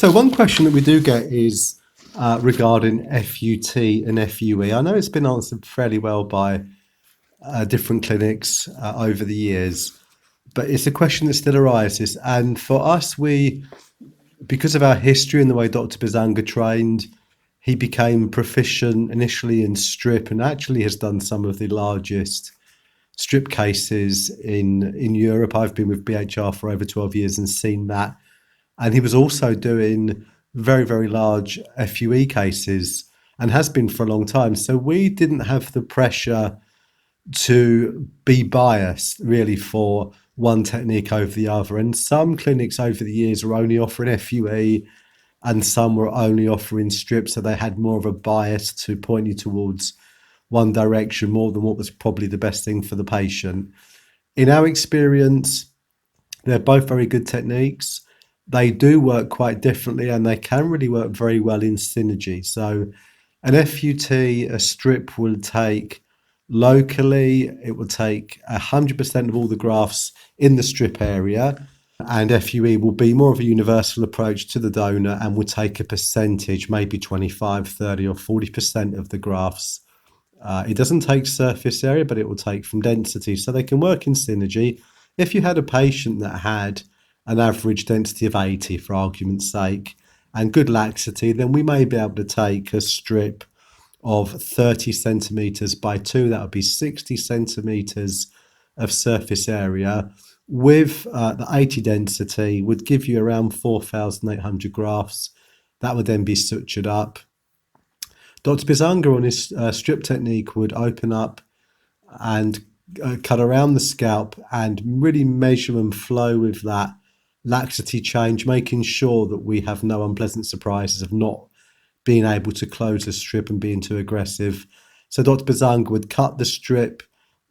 So one question that we do get is regarding FUT and FUE. I know it's been answered fairly well by different clinics over the years, but it's a question that still arises. And for us, because of our history and the way Dr. Bisanga trained, he became proficient initially in strip and actually has done some of the largest strip cases in Europe. I've been with BHR for over 12 years and seen that. And he was also doing very, very large FUE cases and has been for a long time. So we didn't have the pressure to be biased really for one technique over the other. And some clinics over the years were only offering FUE and some were only offering strips. So they had more of a bias to point you towards one direction more than what was probably the best thing for the patient. In our experience, they're both very good techniques. They do work quite differently and they can really work very well in synergy. So an FUT, a strip will take locally, it will take 100% of all the grafts in the strip area, and FUE will be more of a universal approach to the donor and will take a percentage, maybe 25, 30 or 40% of the grafts. It doesn't take surface area, but it will take from density. So they can work in synergy. If you had a patient that had an average density of 80, for argument's sake, and good laxity, then we may be able to take a strip of 30 centimetres by 2, that would be 60 centimetres of surface area, with the 80 density would give you around 4,800 grafts. That would then be sutured up. Dr. Bisanga on his strip technique would open up and cut around the scalp and really measure and flow with that laxity change, making sure that we have no unpleasant surprises of not being able to close the strip and being too aggressive. So Dr. Bisanga would cut the strip,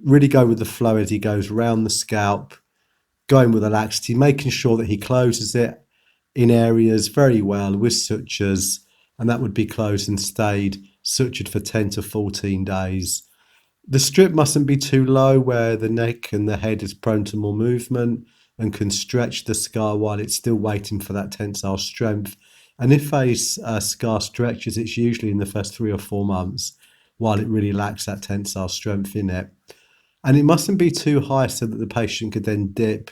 really go with the flow as he goes around the scalp, going with the laxity, making sure that he closes it in areas very well with sutures, and that would be closed and stayed sutured for 10 to 14 days. The strip mustn't be too low where the neck and the head is prone to more movement and can stretch the scar while it's still waiting for that tensile strength. And if a scar stretches, it's usually in the first 3 or 4 months while it really lacks that tensile strength in it. And it mustn't be too high so that the patient could then dip.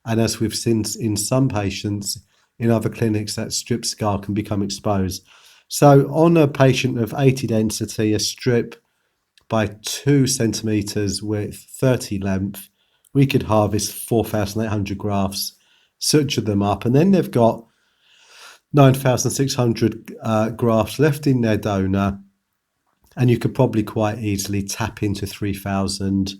And as we've seen in some patients in other clinics, that strip scar can become exposed. So on a patient of 80 density, a strip by 2 centimetres width, 30 length, we could harvest 4,800 grafts, suture them up, and then they've got 9,600 grafts left in their donor, and you could probably quite easily tap into 3,000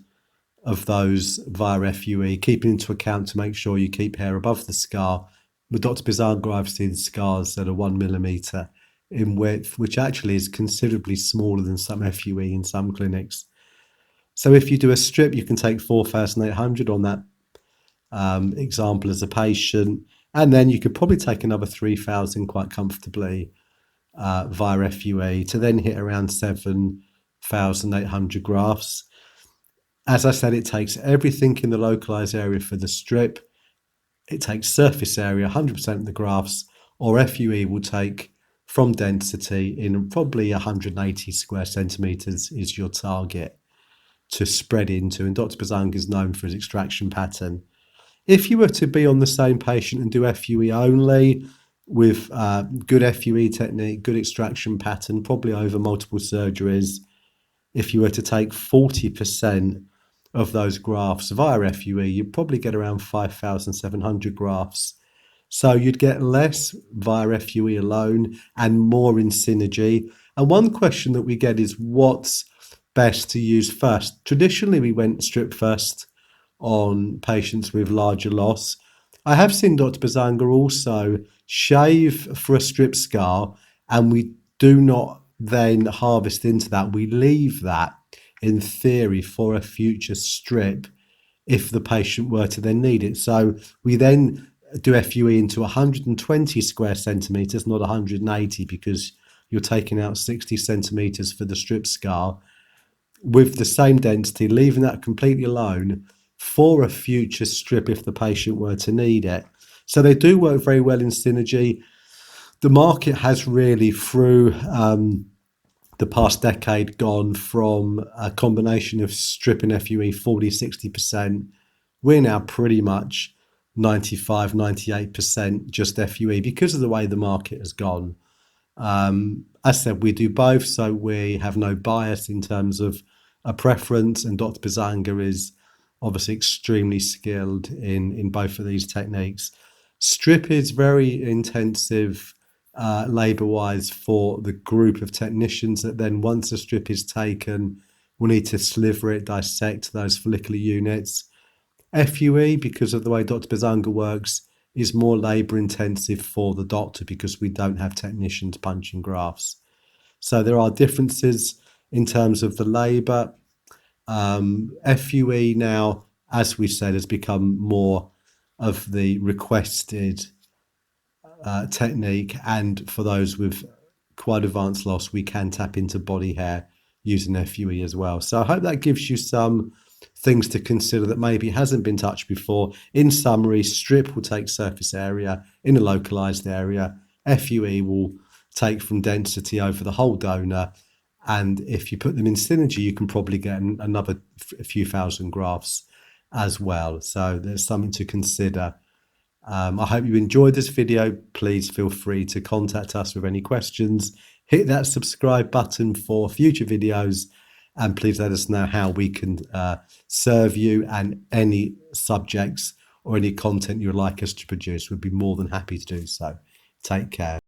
of those via FUE, keeping into account to make sure you keep hair above the scar. With Dr. Bisanga, I've seen scars that are 1 millimetre in width, which actually is considerably smaller than some FUE in some clinics. So if you do a strip, you can take 4,800 on that example as a patient, and then you could probably take another 3,000 quite comfortably via FUE to then hit around 7,800 grafts. As I said, it takes everything in the localized area for the strip. It takes surface area, 100% of the grafts, or FUE will take from density in probably 180 square centimetres is your target to spread into. And Dr. Bisanga is known for his extraction pattern. If you were to be on the same patient and do FUE only with good FUE technique, good extraction pattern, probably over multiple surgeries, if you were to take 40% of those grafts via FUE, you'd probably get around 5,700 grafts. So you'd get less via FUE alone and more in synergy. And one question that we get is what's best to use first? Traditionally, we went strip first on patients with larger loss. I have seen Dr. Bisanga also shave for a strip scar, and we do not then harvest into that. We leave that in theory for a future strip if the patient were to then need it. So we then do FUE into 120 square centimetres, not 180, because you're taking out 60 centimetres for the strip scar with the same density, leaving that completely alone for a future strip if the patient were to need it. So they do work very well in synergy. the market has really, through the past decade, gone from a combination of strip and FUE 40-60%. We're now pretty much 95-98% just FUE because of the way the market has gone. As I said, we do both, so we have no bias in terms of a preference, and Dr. Bisanga is obviously extremely skilled in both of these techniques. Strip is very intensive labour-wise for the group of technicians that then, once the strip is taken, will need to sliver it, dissect those follicular units. FUE, because of the way Dr. Bisanga works, is more labour intensive for the doctor because we don't have technicians punching grafts. So there are differences in terms of the labour. FUE now, as we said, has become more of the requested technique, and for those with quite advanced loss, we can tap into body hair using FUE as well. So I hope that gives you some things to consider that maybe hasn't been touched before. In summary, strip will take surface area in a localized area. FUE will take from density over the whole donor. And if you put them in synergy, you can probably get another few thousand grafts as well. So there's something to consider. I hope you enjoyed this video. Please feel free to contact us with any questions. Hit that subscribe button for future videos, and please let us know how we can serve you, and any subjects or any content you'd like us to produce. We'd be more than happy to do so. Take care.